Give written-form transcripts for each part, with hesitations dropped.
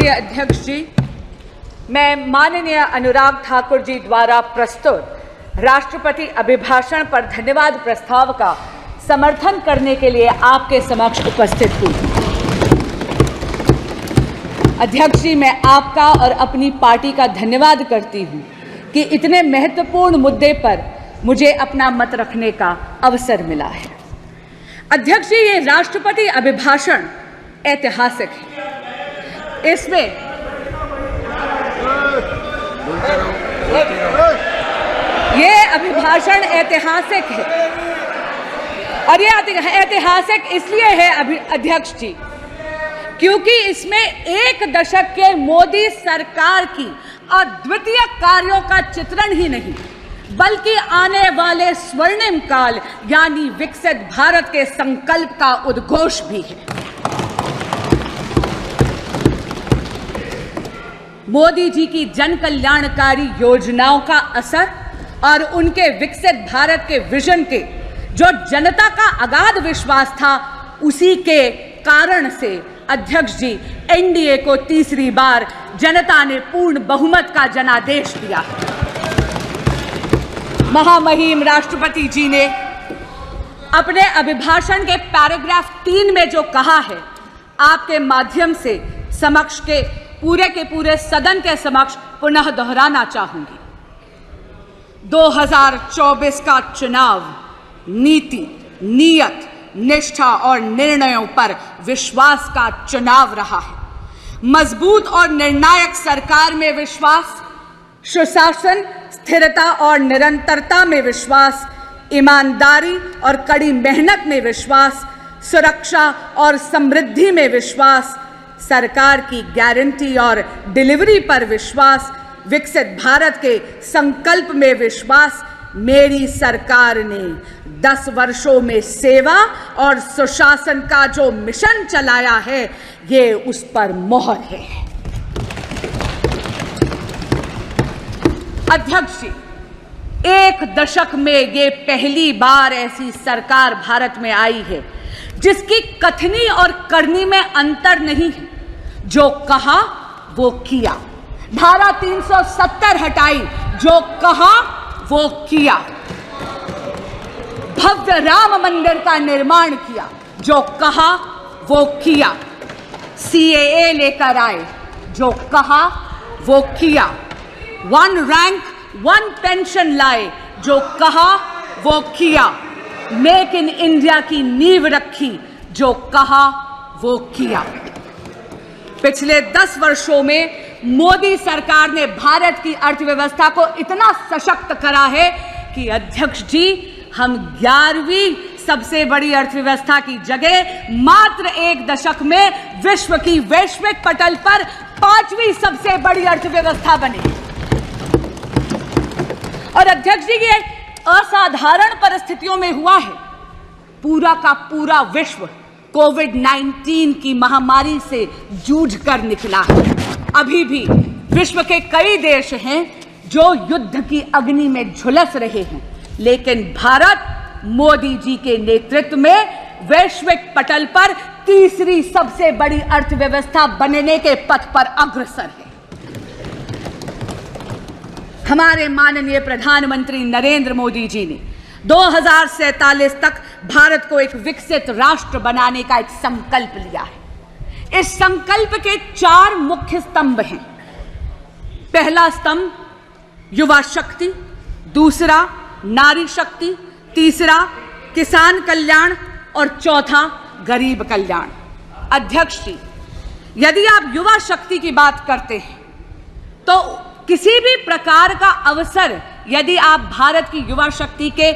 माननीय अध्यक्ष जी, मैं माननीय अनुराग ठाकुर जी द्वारा प्रस्तुत राष्ट्रपति अभिभाषण पर धन्यवाद प्रस्ताव का समर्थन करने के लिए आपके समक्ष उपस्थित हूँ। अध्यक्ष जी, मैं आपका और अपनी पार्टी का धन्यवाद करती हूँ कि इतने महत्वपूर्ण मुद्दे पर मुझे अपना मत रखने का अवसर मिला है। अध्यक्ष जी, ये राष्ट्रपति अभिभाषण ऐतिहासिक है। इसमें ये अभिभाषण ऐतिहासिक है और ये ऐतिहासिक इसलिए है अध्यक्ष जी क्योंकि इसमें एक दशक के मोदी सरकार की अद्वितीय कार्यों का चित्रण ही नहीं बल्कि आने वाले स्वर्णिम काल यानी विकसित भारत के संकल्प का उद्घोष भी है। मोदी जी की जन कल्याणकारी योजनाओं का असर और उनके विकसित भारत के विजन के जो जनता का अगाध विश्वास था, उसी के कारण से अध्यक्ष जी एनडीए को तीसरी बार जनता ने पूर्ण बहुमत का जनादेश दिया। महामहिम राष्ट्रपति जी ने अपने अभिभाषण के पैराग्राफ 3 में जो कहा है, आपके माध्यम से समक्ष के पूरे सदन के समक्ष पुनः दोहराना चाहूंगी। 2024 का चुनाव नीति, नियत, निष्ठा और निर्णयों पर विश्वास का चुनाव रहा है। मजबूत और निर्णायक सरकार में विश्वास, सुशासन, स्थिरता और निरंतरता में विश्वास, ईमानदारी और कड़ी मेहनत में विश्वास, सुरक्षा और समृद्धि में विश्वास, सरकार की गारंटी और डिलीवरी पर विश्वास, विकसित भारत के संकल्प में विश्वास। मेरी सरकार ने 10 वर्षों में सेवा और सुशासन का जो मिशन चलाया है, ये उस पर मोहर है। अध्यक्ष जी, एक दशक में ये पहली बार ऐसी सरकार भारत में आई है जिसकी कथनी और करनी में अंतर नहीं है। जो कहा वो किया। धारा 370 हटाई, जो कहा वो किया। भव्य राम मंदिर का निर्माण किया, जो कहा वो किया। सीएए लेकर आए, जो कहा वो किया। 1 रैंक 1 पेंशन लाए, जो कहा वो किया। मेक इन इंडिया की नींव रखी, जो कहा वो किया। पिछले 10 वर्षों में मोदी सरकार ने भारत की अर्थव्यवस्था को इतना सशक्त करा है कि अध्यक्ष जी, हम 11वीं सबसे बड़ी अर्थव्यवस्था की जगह मात्र 1 दशक में विश्व की वैश्विक पटल पर 5वीं सबसे बड़ी अर्थव्यवस्था बने। और अध्यक्ष जी, ये असाधारण परिस्थितियों में हुआ है। पूरा का पूरा विश्व कोविड-19 की महामारी से जूझकर निकला है। अभी भी विश्व के कई देश हैं जो युद्ध की अग्नि में झुलस रहे हैं, लेकिन भारत मोदी जी के नेतृत्व में वैश्विक पटल पर तीसरी सबसे बड़ी अर्थव्यवस्था बनने के पथ पर अग्रसर है। हमारे माननीय प्रधानमंत्री नरेंद्र मोदी जी ने 2047 तक भारत को एक विकसित राष्ट्र बनाने का एक संकल्प लिया है। इस संकल्प के 4 मुख्य स्तंभ हैं। पहला स्तंभ युवा शक्ति, दूसरा नारी शक्ति, तीसरा किसान कल्याण और चौथा गरीब कल्याण। अध्यक्ष जी, यदि आप युवा शक्ति की बात करते हैं तो किसी भी प्रकार का अवसर यदि आप भारत की युवा शक्ति के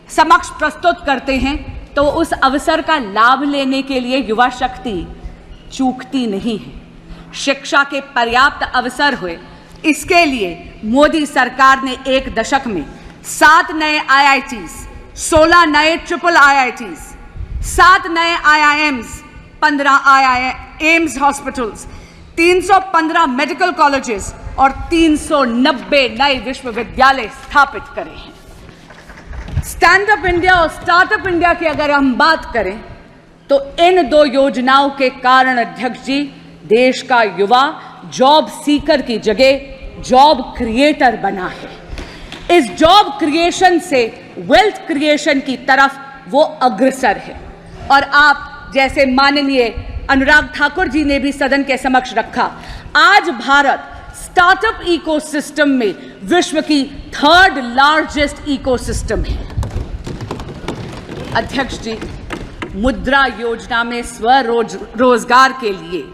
समक्ष प्रस्तुत करते हैं तो उस अवसर का लाभ लेने के लिए युवा शक्ति चूकती नहीं है। शिक्षा के पर्याप्त अवसर हुए, इसके लिए मोदी सरकार ने 1 दशक में 7 नए IITs, 16 नए IIITs, 7 नए IIMs, 15 AIIMS hospitals, 315 medical colleges और 390 नए विश्वविद्यालय स्थापित करे हैं। स्टैंड अप इंडिया और स्टार्टअप इंडिया की अगर हम बात करें तो इन 2 योजनाओं के कारण अध्यक्ष जी देश का युवा जॉब सीकर की जगह जॉब क्रिएटर बना है। इस जॉब क्रिएशन से वेल्थ क्रिएशन की तरफ वो अग्रसर है। और आप जैसे माननीय अनुराग ठाकुर जी ने भी सदन के समक्ष रखा, आज भारत स्टार्टअप इकोसिस्टम में विश्व की 3rd लार्जेस्ट इकोसिस्टम है। अध्यक्ष जी, मुद्रा योजना में स्वरोजगार के लिए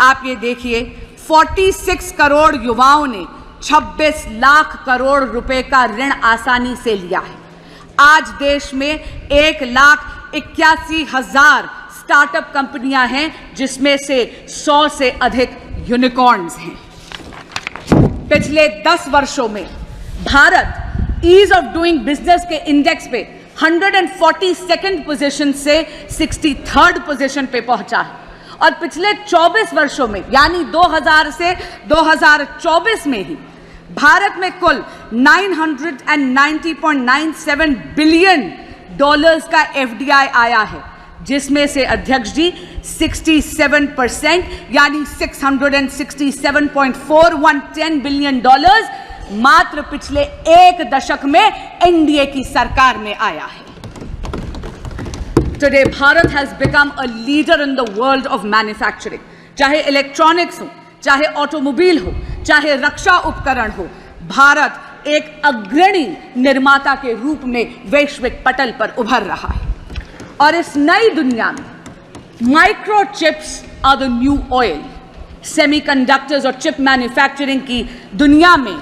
आप ये देखिए 46 करोड़ युवाओं ने 26 लाख करोड़ रुपए का ऋण आसानी से लिया है। आज देश में 1,81,000 स्टार्टअप कंपनियां हैं, जिसमें से 100 से अधिक यूनिकॉर्न्स हैं। पिछले 10 वर्षों में Bharat ease of doing business के इंडेक्स पे 142nd पोजीशन से 63rd पोजीशन पे पहुंचा है। और पिछले 24 वर्षों में यानी 2000 से 2024 में ही भारत में कुल $990.97 बिलियन का FDI आया है, जिसमें से अध्यक्ष जी 67% यानी $667.4110 बिलियन मात्र पिछले 1 दशक में एनडीए की सरकार में आया है। Today, Bharat has become a leader in the world of manufacturing. चाहे इलेक्ट्रॉनिक्स हो, चाहे ऑटोमोबाइल हो, चाहे रक्षा उपकरण हो, भारत एक अग्रणी निर्माता के रूप में वैश्विक पटल पर उभर रहा है। और इस नई दुनिया में microchips are the new oil. Semiconductors और चिप मैन्युफैक्चरिंग की दुनिया में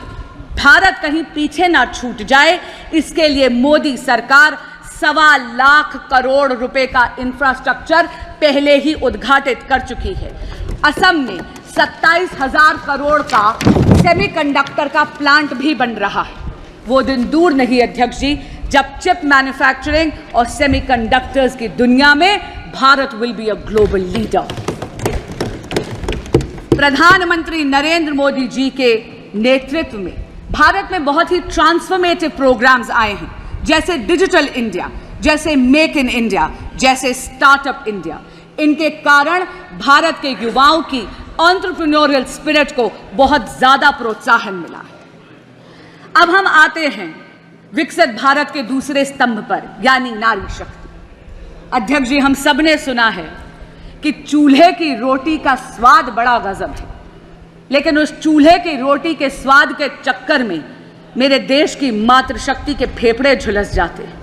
भारत कहीं पीछे ना छूट जाए, इसके लिए मोदी सरकार 1.25 लाख करोड़ रुपए का इंफ्रास्ट्रक्चर पहले ही उद्घाटित कर चुकी है। असम में 27,000 करोड़ का सेमीकंडक्टर का प्लांट भी बन रहा है। वो दिन दूर नहीं अध्यक्ष जी, जब चिप मैन्युफैक्चरिंग और सेमीकंडक्टर्स की दुनिया में Bharat will be a global leader. प्रधानमंत्री नरेंद्र मोदी जी के नेतृत्व में भारत में बहुत ही ट्रांसफॉर्मेटिव प्रोग्राम्स आए हैं, जैसे डिजिटल इंडिया, जैसे मेक इन इंडिया, जैसे स्टार्टअप इंडिया। इनके कारण भारत के युवाओं की एंटरप्रेन्योरियल स्पिरिट को बहुत ज्यादा प्रोत्साहन मिला है। अब हम आते हैं विकसित भारत के दूसरे स्तंभ पर, यानी नारी शक्ति। अध्यक्ष जी, हम सब ने सुना है कि चूल्हे की रोटी का स्वाद बड़ा गजब है, लेकिन उस चूल्हे की रोटी के स्वाद के चक्कर में मेरे देश की मातृशक्ति के फेफड़े झुलस जाते हैं।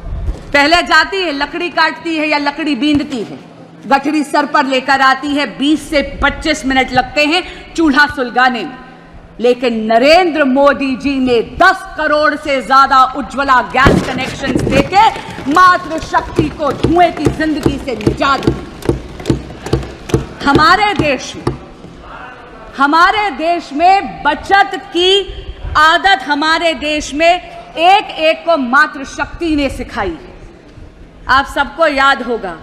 पहले जाती है, लकड़ी काटती है या लकड़ी बींदती है, गठरी सर पर लेकर आती है, 20 से 25 मिनट लगते हैं चूल्हा सुलगाने में। लेकिन नरेंद्र मोदी जी ने 10 करोड़ से ज्यादा उज्ज्वला गैस कनेक्शन देके मातृशक्ति को धुएं की जिंदगी से निजात दी। हमारे देश में बचत की आदत हमारे देश में एक एक को मातृशक्ति ने सिखाई है। आप सबको याद होगा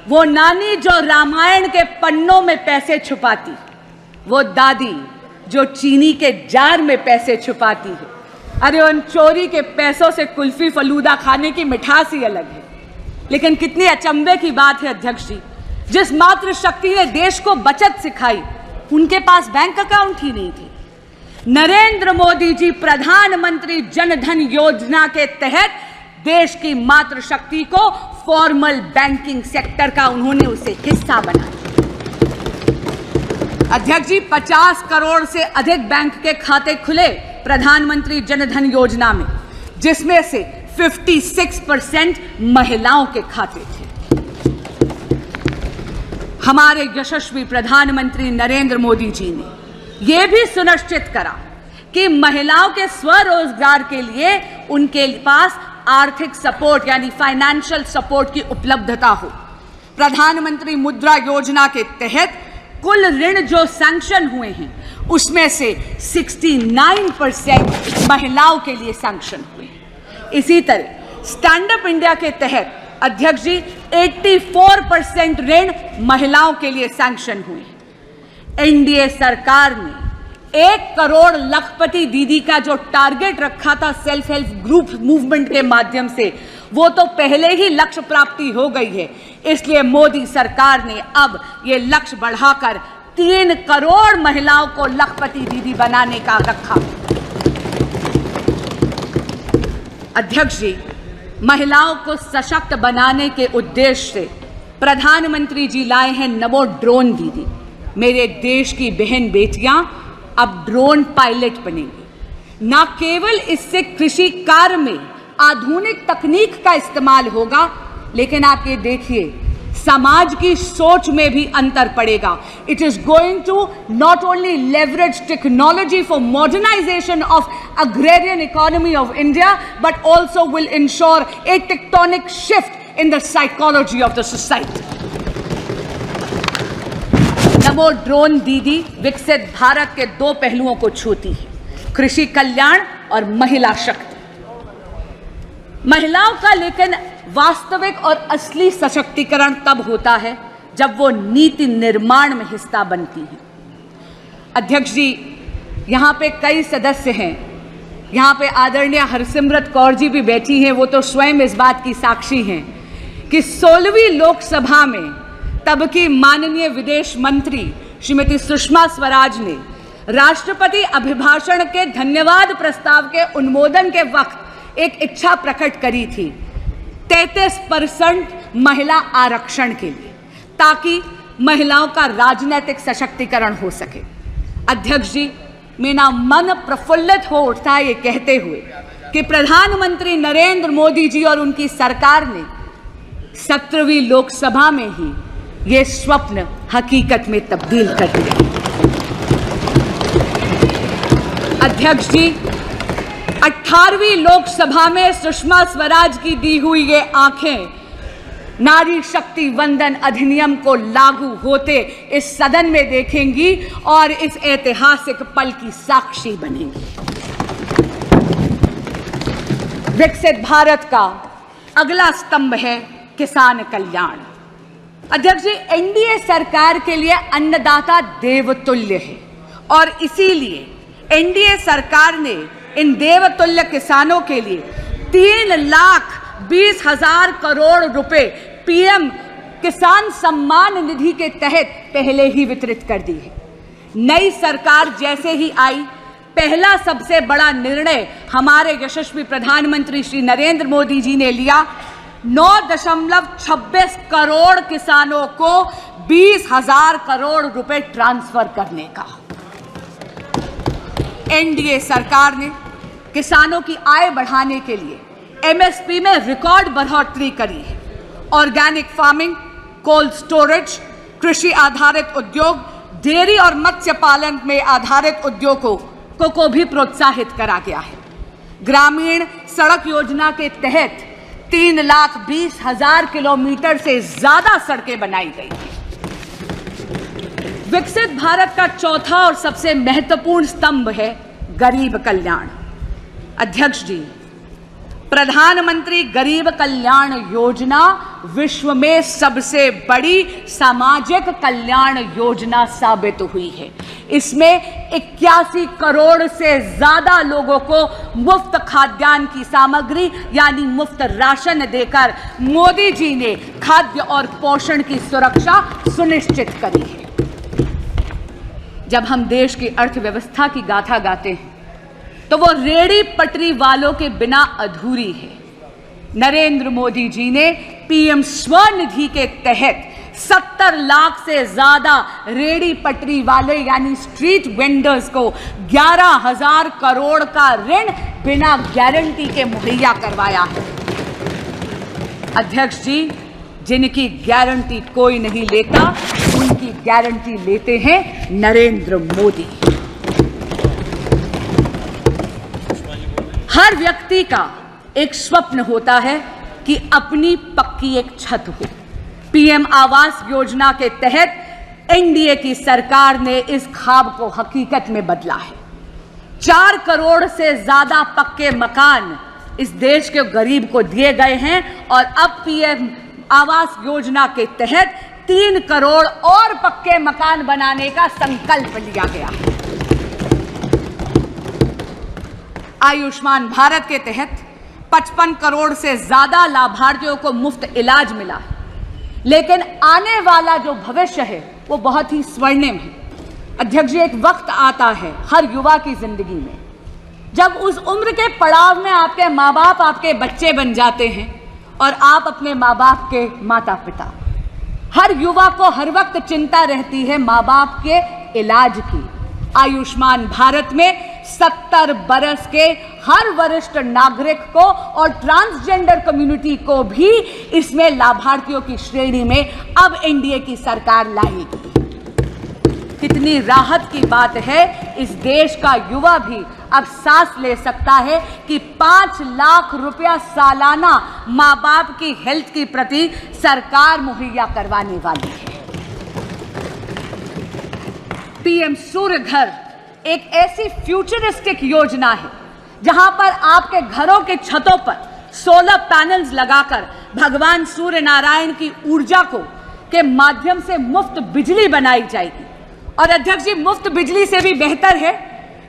वो नानी जो रामायण के पन्नों में पैसे छुपाती, वो दादी जो चीनी के जार में पैसे छुपाती है। अरे उन चोरी के पैसों से कुल्फी फलूदा खाने की मिठास ही अलग है। लेकिन कितनी अचंभे की बात है अध्यक्ष जी, जिस मातृशक्ति ने देश को बचत सिखाई, उनके पास बैंक अकाउंट ही नहीं थे। नरेंद्र मोदी जी प्रधानमंत्री जन धन योजना के तहत देश की मातृशक्ति को फॉर्मल बैंकिंग सेक्टर का उन्होंने उसे हिस्सा बनाया। अध्यक्ष जी, 50 करोड़ से अधिक बैंक के खाते खुले प्रधानमंत्री जन धन योजना में, जिसमें से 56% महिलाओं के खाते थे। हमारे यशस्वी प्रधानमंत्री नरेंद्र मोदी जी ने यह भी सुनिश्चित करा कि महिलाओं के स्वरोजगार के लिए उनके पास आर्थिक सपोर्ट यानी फाइनेंशियल सपोर्ट की उपलब्धता हो। प्रधानमंत्री मुद्रा योजना के तहत कुल ऋण जो सैंक्शन हुए हैं, उसमें से 69% महिलाओं के लिए सैंक्शन हुए। इसी तरह स्टैंड अप इंडिया के तहत अध्यक्ष जी 84% ऋण महिलाओं के लिए सैंक्शन हुए। एनडीए सरकार ने 1 करोड़ लखपति दीदी का जो टारगेट रखा था सेल्फ हेल्प ग्रुप मूवमेंट के माध्यम से, वो तो पहले ही लक्ष्य प्राप्ति हो गई है। इसलिए मोदी सरकार ने अब ये लक्ष्य बढ़ाकर 3 करोड़ महिलाओं को लखपति दीदी बनाने का रखा। अध्यक्ष जी, महिलाओं को सशक्त बनाने के उद्देश्य से प्रधानमंत्री जी लाए हैं नमो ड्रोन दीदी। मेरे देश की बहन बेटियां अब ड्रोन पायलट बनेंगी। न केवल इससे कृषि कार्य में आधुनिक तकनीक का इस्तेमाल होगा, लेकिन आप ये देखिए समाज की सोच में भी अंतर पड़ेगा। It is going to not only leverage technology for modernisation of agrarian economy of India, but also will ensure a tectonic shift in the psychology of the society. Namo drone Didi विकसित भारत के 2 पहलुओं को छूती है, कृषि कल्याण और महिला शक्ति। महिलाओं का लेकिन वास्तविक और असली सशक्तिकरण तब होता है जब वो नीति निर्माण में हिस्सा बनती हैं। अध्यक्ष जी, यहाँ पे कई सदस्य हैं, यहाँ पे आदरणीय हरसिमरत कौर जी भी बैठी हैं, वो तो स्वयं इस बात की साक्षी हैं कि 16वीं लोकसभा में तब की माननीय विदेश मंत्री श्रीमती सुषमा स्वराज ने राष्ट्रपति अभिभाषण के धन्यवाद प्रस्ताव के अनुमोदन के वक्त एक इच्छा प्रकट करी थी 33% महिला आरक्षण के लिए, ताकि महिलाओं का राजनीतिक सशक्तिकरण हो सके। अध्यक्ष जी, मेरा मन प्रफुल्लित हो उठता है ये कहते हुए कि प्रधानमंत्री नरेंद्र मोदी जी और उनकी सरकार ने 17वीं लोकसभा में ही ये स्वप्न हकीकत में तब्दील कर दिया। अध्यक्ष जी, 18वीं लोकसभा में सुषमा स्वराज की दी हुई ये आंखें नारी शक्ति वंदन अधिनियम को लागू होते इस सदन में देखेंगी और इस ऐतिहासिक पल की साक्षी बनेंगी। विकसित भारत का अगला स्तंभ है किसान कल्याण। अध्यक्ष जी, एनडीए सरकार के लिए अन्नदाता देवतुल्य है और इसीलिए एनडीए सरकार ने इन देवतुल्य किसानों के लिए 3,20,000 करोड़ रुपए पीएम किसान सम्मान निधि के तहत पहले ही वितरित कर दी है। नई सरकार जैसे ही आई, पहला सबसे बड़ा निर्णय हमारे यशस्वी प्रधानमंत्री श्री नरेंद्र मोदी जी ने लिया, 9.26 करोड़ किसानों को 20,000 करोड़ रुपए ट्रांसफर करने का। एनडीए सरकार ने किसानों की आय बढ़ाने के लिए एमएसपी में रिकॉर्ड बढ़ोतरी करी है। ऑर्गेनिक फार्मिंग, कोल्ड स्टोरेज, कृषि आधारित उद्योग, डेयरी और मत्स्य पालन में आधारित उद्योगों को भी प्रोत्साहित करा गया है। ग्रामीण सड़क योजना के तहत 3,20,000 किलोमीटर से ज्यादा सड़कें बनाई गई। विकसित भारत का चौथा और सबसे महत्वपूर्ण स्तंभ है गरीब कल्याण। अध्यक्ष जी, प्रधानमंत्री गरीब कल्याण योजना विश्व में सबसे बड़ी सामाजिक कल्याण योजना साबित हुई है। इसमें 81 करोड़ से ज्यादा लोगों को मुफ्त खाद्यान्न की सामग्री यानी मुफ्त राशन देकर मोदी जी ने खाद्य और पोषण की सुरक्षा सुनिश्चित करी है। जब हम देश की अर्थव्यवस्था की गाथा गाते हैं तो वो रेड़ी पटरी वालों के बिना अधूरी है। नरेंद्र मोदी जी ने पीएम स्वनिधि के तहत 70 लाख से ज्यादा रेड़ी पटरी वाले यानी स्ट्रीट वेंडर्स को 11,000 करोड़ का ऋण बिना गारंटी के मुहैया करवाया है। अध्यक्ष जी, जिनकी गारंटी कोई नहीं लेता, उनकी गारंटी लेते हैं नरेंद्र मोदी। हर व्यक्ति का एक स्वप्न होता है कि अपनी पक्की एक छत हो। पीएम आवास योजना के तहत एनडीए की सरकार ने इस ख्वाब को हकीकत में बदला है। 4 करोड़ से ज्यादा पक्के मकान इस देश के गरीब को दिए गए हैं और अब पीएम आवास योजना के तहत 3 करोड़ और पक्के मकान बनाने का संकल्प लिया गया है। आयुष्मान भारत के तहत 55 करोड़ से ज्यादा लाभार्थियों को मुफ्त इलाज मिला है। लेकिन आने वाला जो भविष्य है वो बहुत ही स्वर्णिम है। अध्यक्ष जी, एक वक्त आता है हर युवा की जिंदगी में जब उस उम्र के पड़ाव में आपके माँ बाप आपके बच्चे बन जाते हैं और आप अपने माँ बाप के माता पिता। हर युवा को हर वक्त चिंता रहती है माँ बाप के इलाज की। आयुष्मान भारत में 70 बरस के हर वरिष्ठ नागरिक को और ट्रांसजेंडर कम्युनिटी को भी इसमें लाभार्थियों की श्रेणी में अब एनडीए की सरकार लाएगी। कितनी राहत की बात है, इस देश का युवा भी अब सांस ले सकता है कि 5 लाख रुपया सालाना माँ बाप की हेल्थ की प्रति सरकार मुहैया करवाने वाली है। पीएम सूर्य घर एक ऐसी फ्यूचरिस्टिक योजना है जहां पर आपके घरों के छतों पर सोलर पैनल्स लगाकर भगवान सूर्य नारायण की ऊर्जा के माध्यम से मुफ्त बिजली बनाई जाएगी। और अध्यक्ष जी, मुफ्त बिजली से भी बेहतर है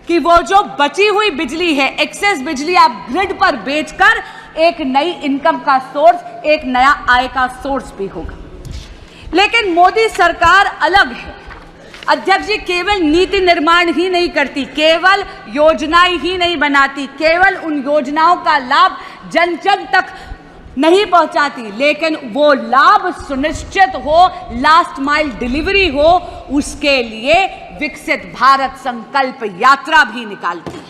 कि वो जो बची हुई बिजली है, एक्सेस बिजली, आप ग्रिड पर बेचकर एक नई इनकम का सोर्स, एक नया आय का सोर्स भी होगा। लेकिन मोदी सरकार अलग है अध्यक्ष जी, केवल नीति निर्माण ही नहीं करती, केवल योजनाएं ही नहीं बनाती, केवल उन योजनाओं का लाभ जन जन तक नहीं पहुंचाती, लेकिन वो लाभ सुनिश्चित हो, लास्ट माइल डिलीवरी हो, उसके लिए विकसित भारत संकल्प यात्रा भी निकालती है।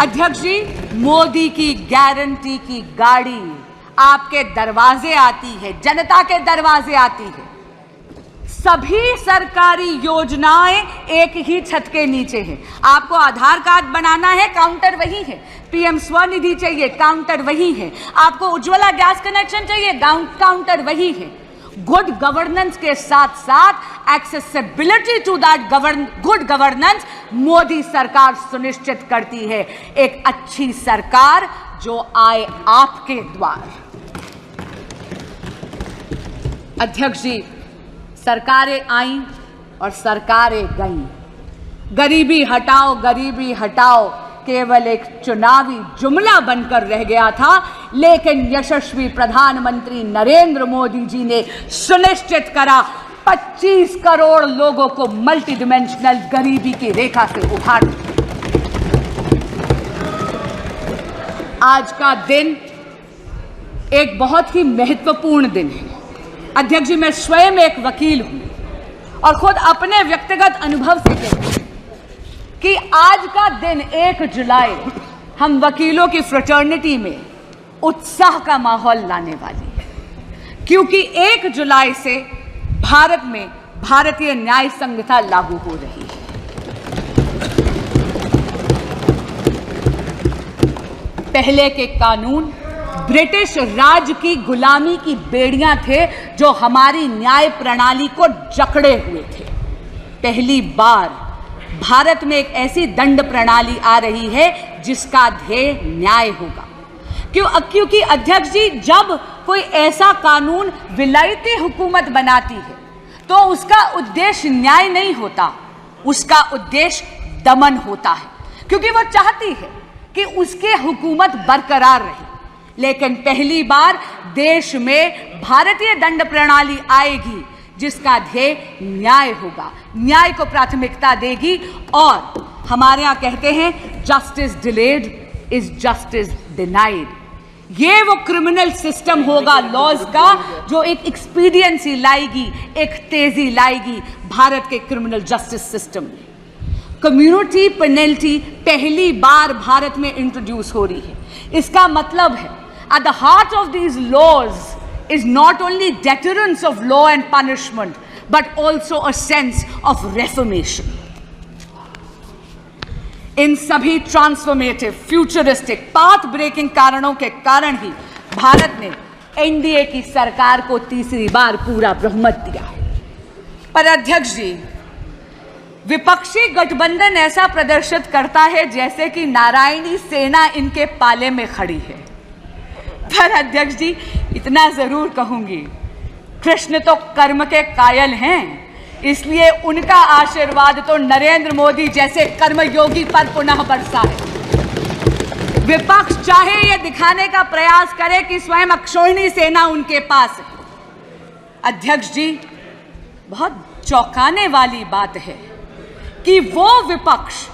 अध्यक्ष जी, मोदी की गारंटी की गाड़ी आपके दरवाजे आती है, जनता के दरवाजे आती है। सभी सरकारी योजनाएं एक ही छत के नीचे हैं। आपको आधार कार्ड बनाना है, काउंटर वही है। पीएम स्वनिधि चाहिए, काउंटर वही है। आपको उज्ज्वला गैस कनेक्शन चाहिए, काउंटर वही है। गुड गवर्नेंस के साथ साथ accessibility to that good governance Modi सरकार सुनिश्चित करती है। एक अच्छी सरकार जो आए आपके द्वार। अध्यक्ष जी, सरकारें आईं और सरकारें गईं। गरीबी हटाओ, गरीबी हटाओ केवल एक चुनावी जुमला बनकर रह गया था, लेकिन यशस्वी प्रधानमंत्री नरेंद्र मोदी जी ने सुनिश्चित करा 25 करोड़ लोगों को मल्टी डिमेंशनल गरीबी की रेखा से उठार। आज का दिन एक बहुत ही महत्वपूर्ण दिन है। अध्यक्ष जी, मैं स्वयं एक वकील हूं और खुद अपने व्यक्तिगत अनुभव से कहती हूं कि आज का दिन 1 जुलाई हम वकीलों की फ्रेटर्निटी में उत्साह का माहौल लाने वाली है, क्योंकि 1 जुलाई से भारत में भारतीय न्याय संहिता लागू हो रही है। पहले के कानून ब्रिटिश राज की गुलामी की बेड़ियां थे जो हमारी न्याय प्रणाली को जकड़े हुए थे। पहली बार भारत में एक ऐसी दंड प्रणाली आ रही है जिसका ध्येय न्याय होगा। क्योंकि अध्यक्ष जी, जब कोई ऐसा कानून विलायती हुकूमत बनाती है तो उसका उद्देश्य न्याय नहीं होता, उसका उद्देश्य दमन होता है, क्योंकि वो चाहती है कि उसकी हुकूमत बरकरार रहे। लेकिन पहली बार देश में भारतीय दंड प्रणाली आएगी जिसका ध्येय न्याय होगा, न्याय को प्राथमिकता देगी। और हमारे यहाँ कहते हैं justice delayed is justice denied. ये वो क्रिमिनल सिस्टम होगा लॉज का जो एक एक्सपीडियंसी लाएगी, एक तेजी लाएगी भारत के क्रिमिनल जस्टिस सिस्टम में। कम्युनिटी पेनल्टी पहली बार भारत में इंट्रोड्यूस हो रही है। इसका मतलब है at the heart of these laws is not only deterrence of law and punishment but also a sense of reformation. इन सभी ट्रांसफॉर्मेटिव, फ्यूचरिस्टिक, पाथ ब्रेकिंग कारणों के कारण ही भारत ने एनडीए की सरकार को तीसरी बार पूरा बहुमत दिया है। पर अध्यक्ष जी, विपक्षी गठबंधन ऐसा प्रदर्शित करता है जैसे कि नारायणी सेना इनके पाले में खड़ी है। पर अध्यक्ष जी, इतना जरूर कहूंगी, कृष्ण तो कर्म के कायल हैं, इसलिए उनका आशीर्वाद तो नरेंद्र मोदी जैसे कर्मयोगी पर पुनः बरसा है। विपक्ष चाहे ये दिखाने का प्रयास करे कि स्वयं अक्षोहिणी सेना उनके पास है। अध्यक्ष जी, बहुत चौंकाने वाली बात है कि वो विपक्ष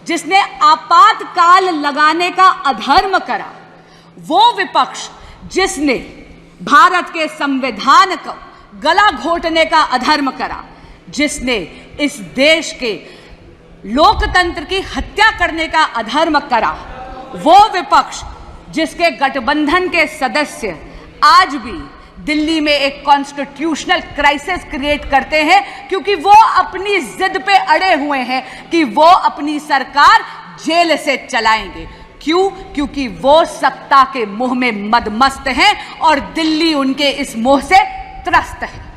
जिसने आपातकाल लगाने का अधर्म करा, वो विपक्ष जिसने भारत के संविधान को गला घोटने का अधर्म करा, जिसने इस देश के लोकतंत्र की हत्या करने का अधर्म करा, वो विपक्ष जिसके गठबंधन के सदस्य आज भी दिल्ली में एक कॉन्स्टिट्यूशनल क्राइसिस क्रिएट करते हैं क्योंकि वो अपनी जिद पे अड़े हुए हैं कि वो अपनी सरकार जेल से चलाएंगे। क्यों? क्योंकि वो सत्ता के मोह में मदमस्त हैं और दिल्ली उनके इस मोह से त्रस्त है।